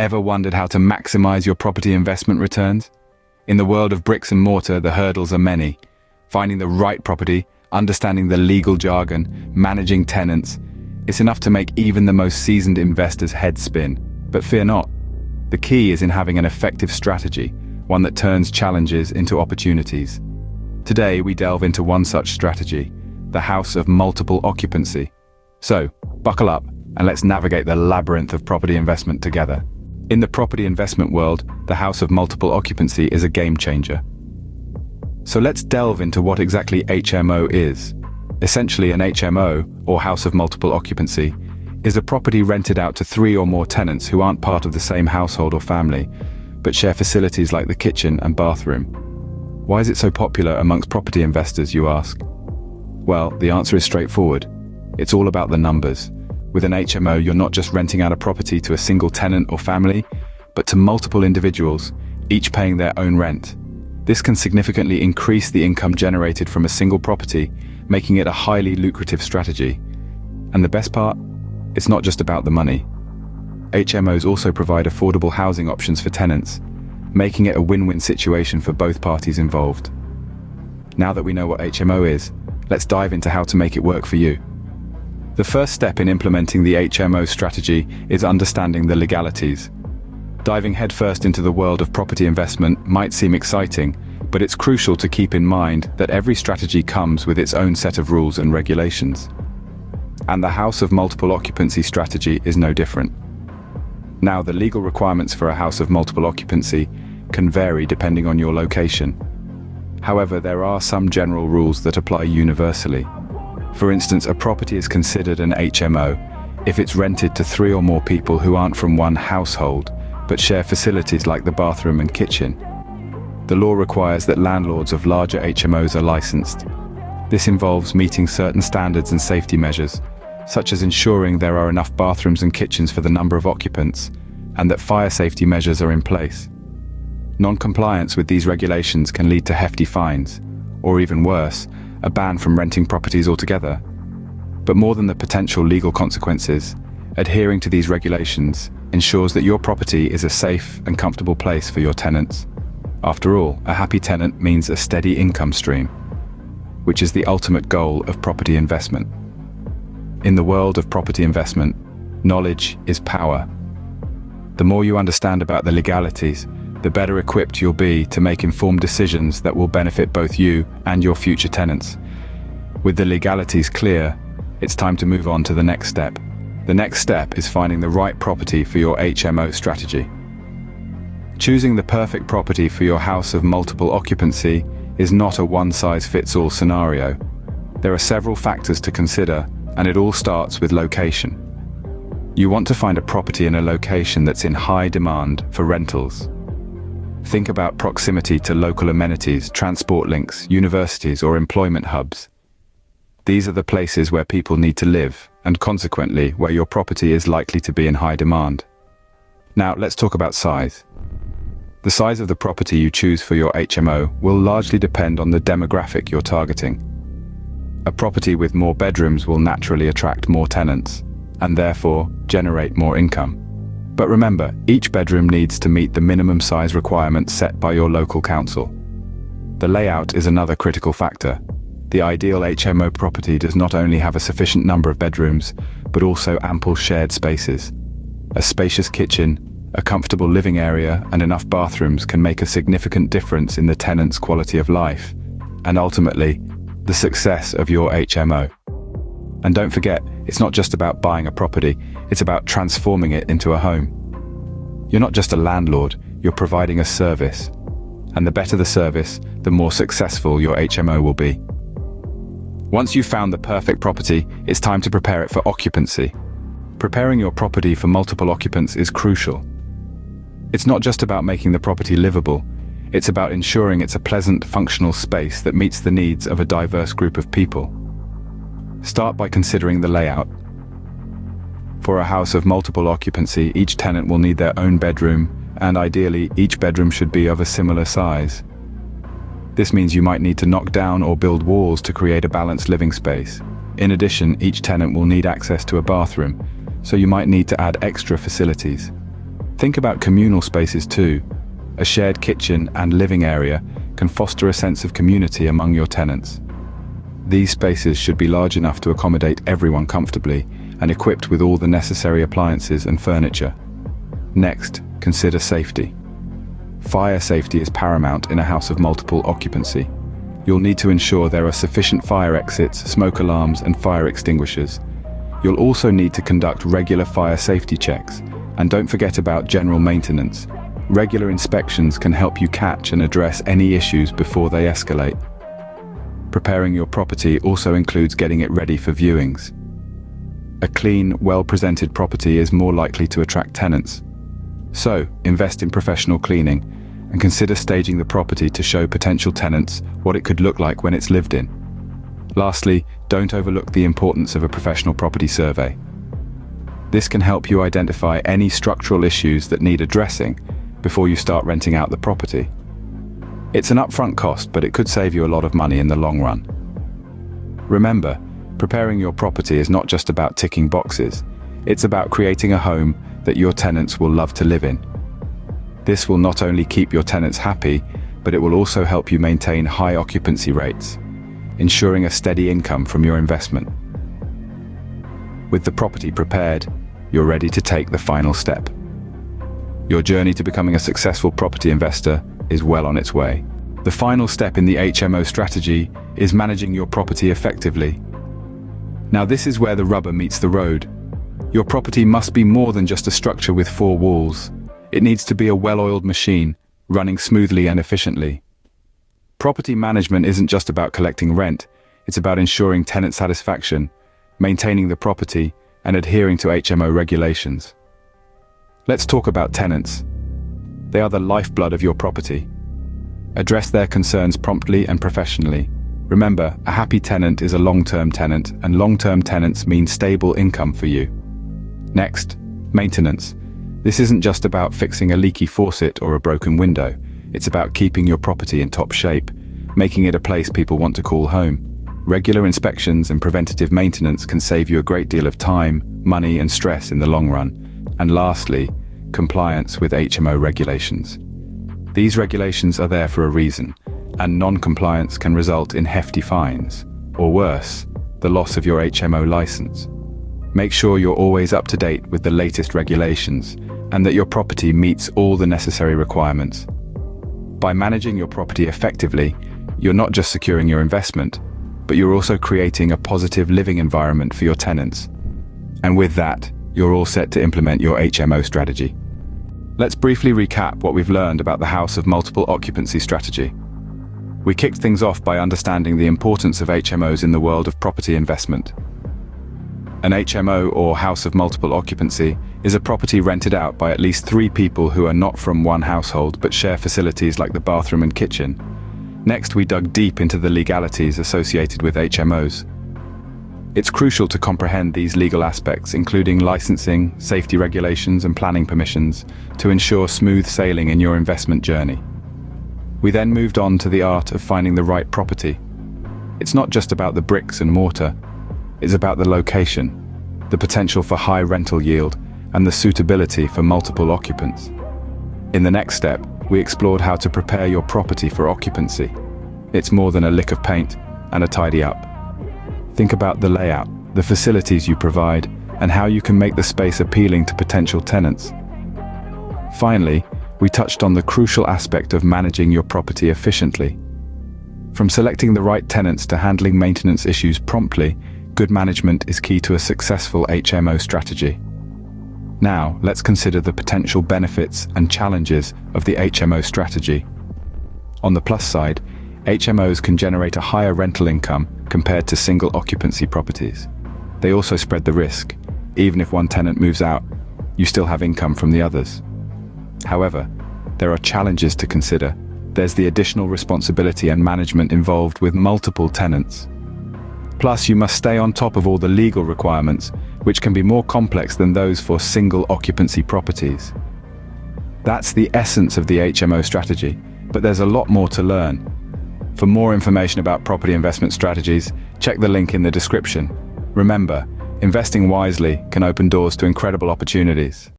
Ever wondered how to maximize your property investment returns? In the world of bricks and mortar, the hurdles are many. Finding the right property, understanding the legal jargon, managing tenants, it's enough to make even the most seasoned investor's head spin. But fear not. The key is in having an effective strategy, one that turns challenges into opportunities. Today, we delve into one such strategy, the house of multiple occupancy. So, buckle up and let's navigate the labyrinth of property investment together. In the property investment world, the house of multiple occupancy is a game changer. So let's delve into what exactly HMO is. Essentially, an HMO, or house of multiple occupancy, is a property rented out to 3 or more tenants who aren't part of the same household or family, but share facilities like the kitchen and bathroom. Why is it so popular amongst property investors, you ask? Well, the answer is straightforward. It's all about the numbers. With an HMO, you're not just renting out a property to a single tenant or family, but to multiple individuals, each paying their own rent. This can significantly increase the income generated from a single property, making it a highly lucrative strategy. And the best part? It's not just about the money. HMOs also provide affordable housing options for tenants, making it a win-win situation for both parties involved. Now that we know what HMO is, let's dive into how to make it work for you. The first step in implementing the HMO strategy is understanding the legalities. Diving headfirst into the world of property investment might seem exciting, but it's crucial to keep in mind that every strategy comes with its own set of rules and regulations. And the house of multiple occupancy strategy is no different. Now, the legal requirements for a house of multiple occupancy can vary depending on your location. However, there are some general rules that apply universally. For instance, a property is considered an HMO if it's rented to 3 or more people who aren't from one household, but share facilities like the bathroom and kitchen. The law requires that landlords of larger HMOs are licensed. This involves meeting certain standards and safety measures, such as ensuring there are enough bathrooms and kitchens for the number of occupants, and that fire safety measures are in place. Non-compliance with these regulations can lead to hefty fines, or even worse, a ban from renting properties altogether. But more than the potential legal consequences, adhering to these regulations ensures that your property is a safe and comfortable place for your tenants. After all, a happy tenant means a steady income stream, which is the ultimate goal of property investment. In the world of property investment, knowledge is power. The more you understand about the legalities, the better equipped you'll be to make informed decisions that will benefit both you and your future tenants. With the legalities clear, it's time to move on to the next step. The next step is finding the right property for your HMO strategy. Choosing the perfect property for your house of multiple occupancy is not a one-size-fits-all scenario. There are several factors to consider, and it all starts with location. You want to find a property in a location that's in high demand for rentals. Think about proximity to local amenities, transport links, universities, or employment hubs. These are the places where people need to live, and consequently, where your property is likely to be in high demand. Now, let's talk about size. The size of the property you choose for your HMO will largely depend on the demographic you're targeting. A property with more bedrooms will naturally attract more tenants, and therefore generate more income. But remember, each bedroom needs to meet the minimum size requirements set by your local council. The layout is another critical factor. The ideal HMO property does not only have a sufficient number of bedrooms, but also ample shared spaces. A spacious kitchen, a comfortable living area, and enough bathrooms can make a significant difference in the tenant's quality of life, and ultimately, the success of your HMO. And don't forget, it's not just about buying a property, it's about transforming it into a home. You're not just a landlord, you're providing a service. And the better the service, the more successful your HMO will be. Once you've found the perfect property, it's time to prepare it for occupancy. Preparing your property for multiple occupants is crucial. It's not just about making the property livable, it's about ensuring it's a pleasant, functional space that meets the needs of a diverse group of people. Start by considering the layout. For a house of multiple occupancy, each tenant will need their own bedroom, and ideally, each bedroom should be of a similar size. This means you might need to knock down or build walls to create a balanced living space. In addition, each tenant will need access to a bathroom, so you might need to add extra facilities. Think about communal spaces too. A shared kitchen and living area can foster a sense of community among your tenants. These spaces should be large enough to accommodate everyone comfortably and equipped with all the necessary appliances and furniture. Next, consider safety. Fire safety is paramount in a house of multiple occupancy. You'll need to ensure there are sufficient fire exits, smoke alarms, and fire extinguishers. You'll also need to conduct regular fire safety checks, and don't forget about general maintenance. Regular inspections can help you catch and address any issues before they escalate. Preparing your property also includes getting it ready for viewings. A clean, well-presented property is more likely to attract tenants. So, invest in professional cleaning and consider staging the property to show potential tenants what it could look like when it's lived in. Lastly, don't overlook the importance of a professional property survey. This can help you identify any structural issues that need addressing before you start renting out the property. It's an upfront cost, but it could save you a lot of money in the long run. Remember, preparing your property is not just about ticking boxes. It's about creating a home that your tenants will love to live in. This will not only keep your tenants happy, but it will also help you maintain high occupancy rates, ensuring a steady income from your investment. With the property prepared, you're ready to take the final step. Your journey to becoming a successful property investor is well on its way. The final step in the HMO strategy is managing your property effectively. Now this is where the rubber meets the road. Your property must be more than just a structure with four walls. It needs to be a well-oiled machine, running smoothly and efficiently. Property management isn't just about collecting rent, it's about ensuring tenant satisfaction, maintaining the property, and adhering to HMO regulations. Let's talk about tenants. They are the lifeblood of your property. Address their concerns promptly and professionally. Remember, a happy tenant is a long-term tenant, and long-term tenants mean stable income for you. Next, maintenance. This isn't just about fixing a leaky faucet or a broken window. It's about keeping your property in top shape, making it a place people want to call home. Regular inspections and preventative maintenance can save you a great deal of time, money, and stress in the long run. And lastly, compliance with HMO regulations. These regulations are there for a reason, and non-compliance can result in hefty fines, or worse, the loss of your HMO license. Make sure you're always up to date with the latest regulations and that your property meets all the necessary requirements. By managing your property effectively, you're not just securing your investment, but you're also creating a positive living environment for your tenants. And with that, you're all set to implement your HMO strategy. Let's briefly recap what we've learned about the house of multiple occupancy strategy. We kicked things off by understanding the importance of HMOs in the world of property investment. An HMO, or house of multiple occupancy, is a property rented out by at least 3 people who are not from one household but share facilities like the bathroom and kitchen. Next, we dug deep into the legalities associated with HMOs. It's crucial to comprehend these legal aspects, including licensing, safety regulations, and planning permissions, to ensure smooth sailing in your investment journey. We then moved on to the art of finding the right property. It's not just about the bricks and mortar. It's about the location, the potential for high rental yield, and the suitability for multiple occupants. In the next step, we explored how to prepare your property for occupancy. It's more than a lick of paint and a tidy up. Think about the layout, the facilities you provide, and how you can make the space appealing to potential tenants. Finally, we touched on the crucial aspect of managing your property efficiently. From selecting the right tenants to handling maintenance issues promptly, good management is key to a successful HMO strategy. Now, let's consider the potential benefits and challenges of the HMO strategy. On the plus side, HMOs can generate a higher rental income compared to single occupancy properties. They also spread the risk. Even if one tenant moves out, you still have income from the others. However, there are challenges to consider. There's the additional responsibility and management involved with multiple tenants. Plus, you must stay on top of all the legal requirements, which can be more complex than those for single occupancy properties. That's the essence of the HMO strategy, but there's a lot more to learn. For more information about property investment strategies, check the link in the description. Remember, investing wisely can open doors to incredible opportunities.